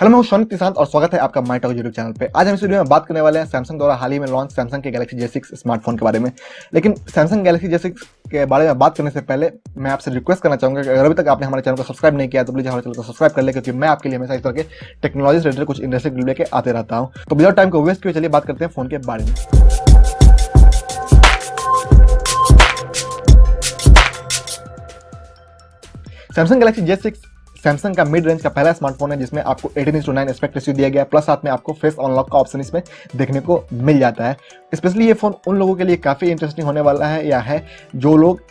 Hello, मैं हूं शौनिक निशांत और स्वागत है आपका माई टॉक यूट्यूब चैनल पे। आज हम इस वीडियो में बात करने वाले हैं सैमसंग द्वारा हाल ही में लॉन्च सैमसंग के गैलेक्सी J6 स्मार्टफोन के बारे में। लेकिन सैमसंग गैलेक्सी J6 के बारे में बात करने से पहले मैं आपसे रिक्वेस्ट करना चाहूंगा कि अगर अभी तक आपने हमारे चैनल को सब्सक्राइब नहीं किया तो प्लीज हमारे चैनल को सब्सक्राइब कर ले, क्योंकि मैं आपके लिए हमेशा इस तरह के टेक्नोलॉजी से रिलेटेड कुछ इंटरेस्टिंग वीडियो लेके आते रहता हूँ। तो विदाउट टाइम को वेस्ट किए चलिए बात करते हैं फोन के बारे में। सैमसंग गैलेक्सी J6 सैमसंग का मिड रेंज का पहला स्मार्टफोन है जिसमें आपको 18:9 एस्पेक्ट रेशियो दिया गया है, प्लस साथ में आपको फेस अनलॉक का ऑप्शन इसमें देखने को मिल जाता है। स्पेशली ये फोन उन लोगों के लिए काफ़ी इंटरेस्टिंग होने वाला है या है जो लोग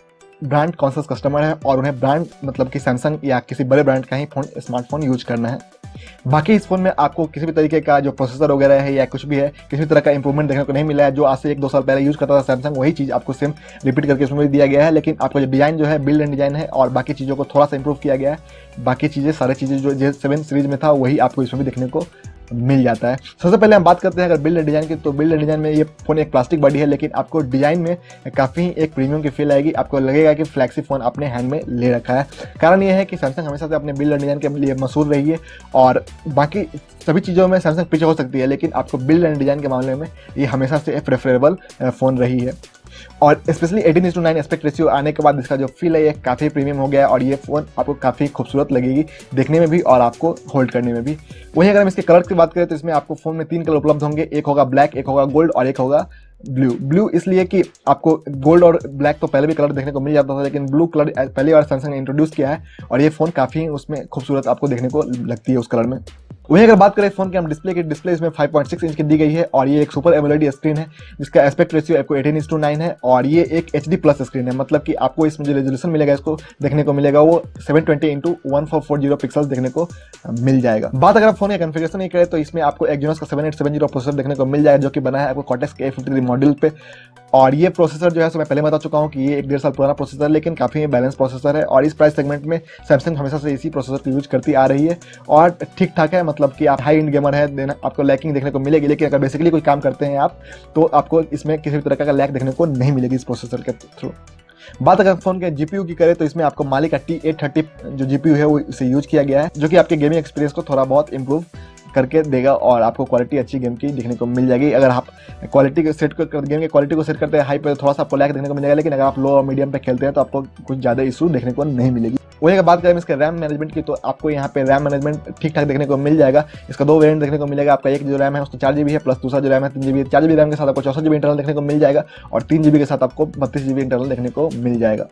ब्रांड कॉन्शियस कस्टमर है और उन्हें ब्रांड मतलब कि सैमसंग या किसी बड़े ब्रांड का ही फोन स्मार्टफोन यूज करना है। बाकी इस फोन में आपको किसी भी तरीके का जो प्रोसेसर वगैरह है या कुछ भी है, किसी तरह का इंप्रूवमेंट देखने को नहीं मिला है। जो आज से 1-2 साल पहले यूज करता था सैमसंग, वही चीज़ आपको सेम रिपीट करके इसमें भी दिया गया है। लेकिन आपको जो डिजाइन जो है बिल्ड एंड डिजाइन है और बाकी चीज़ों को थोड़ा सा इंप्रूव किया गया है। बाकी चीज़ें सारी चीज़ें जो J7 सीरीज में था वही आपको इसमें भी देखने को मिल जाता है। सबसे पहले हम बात करते हैं अगर बिल्ड एंड डिजाइन की, तो बिल्ड एंड डिजाइन में ये फोन एक प्लास्टिक बॉडी है, लेकिन आपको डिजाइन में काफ़ी एक प्रीमियम की फील आएगी। आपको लगेगा कि फ्लैगशिप फोन अपने हैंड में ले रखा है। कारण ये है कि सैमसंग हमेशा से अपने बिल्ड एंड डिजाइन के लिए मशहूर रही है और बाकी सभी चीज़ों में सैमसंग पीछे हो सकती है, लेकिन आपको बिल्ड एंड डिजाइन के मामले में ये हमेशा से प्रेफरेबल फ़ोन रही है। और स्पेशली 18:9 एस्पेक्ट रेशियो आने के बाद इसका जो फील है ये काफ़ी प्रीमियम हो गया है और ये फ़ोन आपको काफ़ी खूबसूरत लगेगी देखने में भी और आपको होल्ड करने में भी। वहीं अगर हम इसके कलर की बात करें तो इसमें आपको फ़ोन में 3 कलर उपलब्ध होंगे, एक होगा ब्लैक, एक होगा गोल्ड और एक होगा ब्लू। इसलिए कि आपको गोल्ड और ब्लैक तो पहले भी कलर देखने को मिल जाता था, लेकिन ब्लू कलर पहली बार सैमसंग ने इंट्रोड्यूस किया है और ये फ़ोन काफ़ी उसमें खूबसूरत आपको देखने को लगती है उस कलर में। वहीं अगर बात करें फोन के हम डिस्प्ले की, डिस्प्ले इसमें 5.6 इंच की दी गई है और ये एक सुपर एमोलेड स्क्रीन है जिसका एस्पेक्ट रेशियो आपको 18:9 है और ये एक HD प्लस स्क्रीन है। मतलब कि आपको इसमें जो रेजोल्यूशन मिलेगा इसको देखने को मिलेगा वो 720x1440 पिक्सल देखने को मिल जाएगा। बात अगर आप फोन के कॉन्फ़िगरेशन की करें तो इसमें आपको एक्जिनोस का 7870 प्रोसेसर देखने को मिल जाएगा, जो कि बना है आपको Cortex A53 मॉड्यूल पे। और ये प्रोसेसर जो है सो मैं पहले बता चुका हूँ कि ये 1-1.5 साल पुराना प्रोसेसर है, लेकिन काफ़ी बैलेंस प्रोसेसर है और इस प्राइस सेगमेंट में सैमसंग हमेशा से इसी प्रोसेसर को यूज करती आ रही है और ठीक ठाक है। मतलब कि आप हाई एंड गेमर है देना आपको लैकिंग देखने को मिलेगी, लेकिन अगर बेसिकली कोई काम करते हैं आप तो आपको इसमें किसी भी तरह का लैक देखने को नहीं मिलेगी इस प्रोसेसर के थ्रू। बात अगर फोन के GPU की करें तो इसमें आपको माली का T830 जो GPU है वो इसे यूज किया गया है, जो कि आपके गेमिंग एक्सपीरियंस को थोड़ा बहुत इंप्रूव करके देगा और आपको क्वालिटी अच्छी गेम की देखने को मिल जाएगी। अगर आप क्वालिटी को सेट कर गेम की क्वालिटी को सेट करते हैं हाई पे, थोड़ा सा आपको लैग देखने को मिल जाएगा, लेकिन अगर आप लो और मीडियम पे खेलते हैं तो आपको कुछ ज़्यादा इशू देखने को नहीं मिलेगी। वही अगर बात करें इसके रैम मैनेजमेंट की, तो आपको यहाँ पे रैम मैनेजमेंट ठीक ठाक देखने को मिल जाएगा। इसका 2 वेरिएंट देखने को मिलेगा। आपका एक जो रैम है उसको 4 GB है, प्लस दूसरा जो रैम है 3 GB। 4 GB रैम के साथ आपको 64 GB इंटरनल देखने को मिल जाएगा और 3 GB के साथ आपको 32 GB इंटरनल देखने को मिल जाएगा,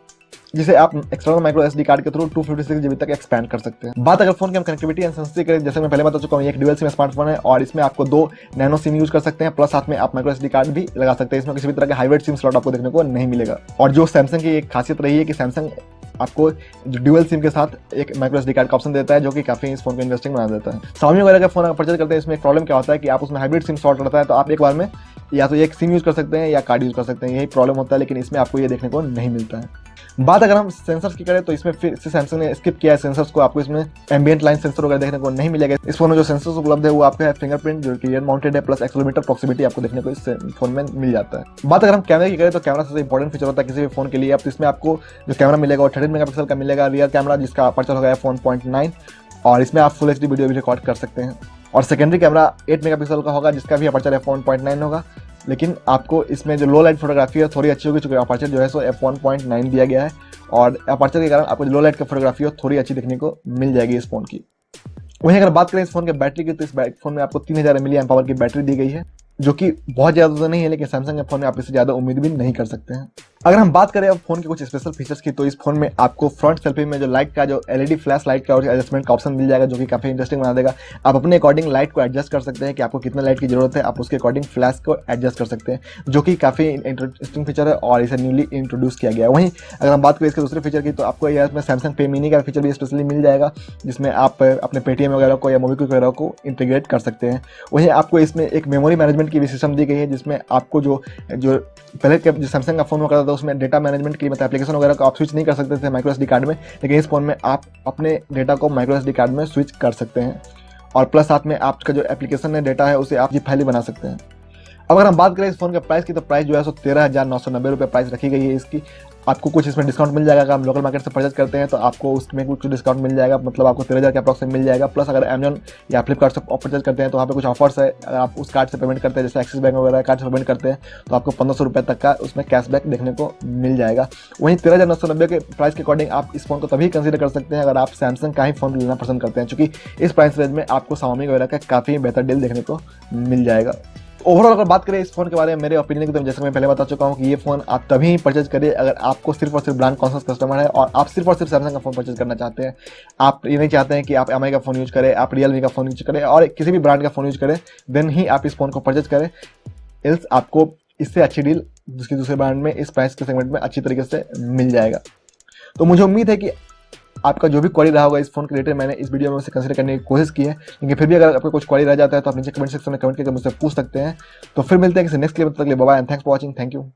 जिसे आप एक्सटर्नल माइक्रो SD कार्ड के थ्रू 256 GB तक एक्सपैंड कर सकते हैं। बात अगर फोन की हम कनेक्टिविटी एंड सेंसिटिविटी करें, जैसे मैं पहले बता चुका हूँ, एक ड्यूअल सिम स्मार्टफोन है और इसमें आपको 2 नैनो सिम यूज कर सकते हैं, प्लस साथ में आप माइक्रो SD कार्ड भी लगा सकते हैं। इसमें किसी भी तरह का हाइब्रिड सिम स्लॉट आपको देखने को नहीं मिलेगा। और जो सैमसंग की एक खासियत रही है कि सैमसंग आपको जो ड्यूअल सिम के साथ एक माइक्रो SD कार्ड का ऑप्शन देता है, जो कि काफी इस फोन को इंटरेस्टिंग बना देता है। Xiaomi वगैरह का फोन अगर परचेज करते हैं इसमें एक प्रॉब्लम क्या होता है कि आप उसमें हाइब्रिड सिम स्लॉट रहता है, तो आप एक बार में या तो एक सिम यूज कर सकते हैं या कार्ड यूज कर सकते हैं, यही प्रॉब्लम होता है, लेकिन इसमें आपको ये देखने को नहीं मिलता है। बात अगर हम सेंसर्स की करें तो इसमें फिर से सैमसंग ने स्किप किया है सेंसर्स को। आपको इसमें एम्बिएंट लाइन सेंसर वगैरह देखने को नहीं मिलेगा। इस फोन में जो सेंसर्स उपलब्ध है वो आपका है फिंगरप्रिंट जो कि रियर माउंटेड है, प्लस एक्सेलेरोमीटर प्रॉक्सिमिटी आपको देखने को इस फोन में मिल जाता है। बात अगर हम कैमरे की करें तो कैमरा सबसे इंपॉर्टेंट फीचर होता है किसी भी फोन के लिए। अब इसमें आपको जो कैमरा मिलेगा वो 13 मेगापिक्सल का मिलेगा रियर कैमरा, जिसका अपर्चर होगा 1.9 और इसमें आप फुल HD वीडियो भी रिकॉर्ड कर सकते हैं। और सेकेंडरी कैमरा 8 मेगापिक्सल का होगा, जिसका भी अपर्चर f1.9 होगा, लेकिन आपको इसमें जो लो लाइट फोटोग्राफी है थोड़ी अच्छी होगी, चूंकि अपर्चर जो है सो f1.9 दिया गया है और अपर्चर के कारण आपको जो लो लाइट की फोटोग्राफी है थोड़ी अच्छी देखने को मिल जाएगी इस फोन की। वहीं अगर बात करें इस फोन के बैटरी की, तो इस फोन में आपको 3000 mAh की बैटरी दी गई है, जो कि बहुत ज़्यादा तो नहीं है, लेकिन सैमसंग के फोन में आप इससे ज़्यादा उम्मीद भी नहीं कर सकते हैं। अगर हम बात करें अब फोन के कुछ स्पेशल फीचर्स की, तो इस फोन में आपको फ्रंट सेल्फी में जो लाइट का जो LED फ्लैश लाइट का और एडजस्टमेंट का ऑप्शन मिल जाएगा, जो कि काफ़ी इंटरेस्टिंग बना देगा। आप अपने अकॉर्डिंग लाइट को एडजस्ट कर सकते हैं कि आपको कितना लाइट की जरूरत है, आप उसके अकॉर्डिंग फ्लैश को एडजस्ट कर सकते हैं, जो कि काफ़ी इंटरेस्टिंग फीचर है और इसे न्यूली इंट्रोड्यूस किया गया है। वहीं अगर हम बात करें इसके दूसरे फीचर की, तो आपको इसमें सैमसंग पे मिनी का फीचर भी स्पेशली मिल जाएगा, जिसमें आप अपने पेटीएम वगैरह को या मोबीक्विक वगैरह को इंटीग्रेट कर सकते हैं। वहीं आपको इसमें एक मेमोरी मैनेजमेंट की भी सिस्टम दी गई है, जिसमें आपको जो पहले जो सैमसंग का फोन होता था उसमें डेटा मैनेजमेंट के लिए मतलब एप्लीकेशन वगैरह को आप स्विच नहीं कर सकते थे माइक्रो SD कार्ड में, लेकिन इस फोन में आप अपने डेटा को माइक्रो SD कार्ड में स्विच कर सकते हैं और प्लस साथ में आपका जो एप्लीकेशन है डेटा है उसे आप जिप फाइल बना सकते हैं। अब अगर हम बात करें इस फोन के प्राइस की, तो प्राइस जो है सो 13,990 रुपये प्राइस रखी गई है इसकी। आपको कुछ इसमें डिस्काउंट मिल जाएगा, अगर हम लोकल मार्केट से परचेज करते हैं तो आपको उसमें कुछ डिस्काउंट मिल जाएगा, मतलब आपको 13,000 के अप्रॉक्स मिल जाएगा। प्लस अगर अमेजन या फ्लिपकार्ट से परचेज करते हैं तो वहाँ पे कुछ ऑफर्स है, अगर आप उस कार्ड से पेमेंट करते हैं, जैसे एक्सिस बैंक वगैरह कार्ड से पेमेंट करते हैं, तो आपको 1,500 रुपये तक का उसमें कैशबैक देखने को मिल जाएगा। वहीं 13,990 के प्राइस के अकॉर्डिंग आप इस फोन को तभी कंसीडर कर सकते हैं अगर आप सैमसंग का ही फोन लेना पसंद करते हैं, क्योंकि इस प्राइस रेंज में आपको Xiaomi वगैरह का काफ़ी बेहतर डील देखने को मिल जाएगा। ओवरऑल अगर बात करें इस फोन के बारे में, मेरे ओपिनियन की तो जैसे मैं पहले बता चुका हूं कि ये फोन आप तभी परचेज करिए अगर आपको सिर्फ और सिर्फ ब्रांड कॉन्शियस कस्टमर है और आप सिर्फ और सिर्फ सैमसंग का फोन परचेज करना चाहते हैं। आप ये नहीं चाहते हैं कि आप एमआई का फोन यूज करें, आप रियलमी का फोन यूज करें और किसी भी ब्रांड का फोन यूज करें, देन ही आप इस फोन को परचेज करें। एल्स आपको इससे अच्छी डील दूसरे ब्रांड में इस प्राइस के सेगमेंट में अच्छी तरीके से मिल जाएगा। तो मुझे उम्मीद है कि आपका जो भी क्वेरी रहा होगा इस फोन के रिलेटेड, मैंने इस वीडियो में उसे कंसीडर करने की कोशिश की है, लेकिन फिर भी अगर आपको कुछ क्वेरी रह जाता है तो आप नीचे कमेंट सेक्शन में कमेंट करके मुझसे पूछ सकते हैं। तो फिर मिलते हैं किसी नेक्स्ट क्लिप, तक के लिए bye bye and thanks for watching. Thank you.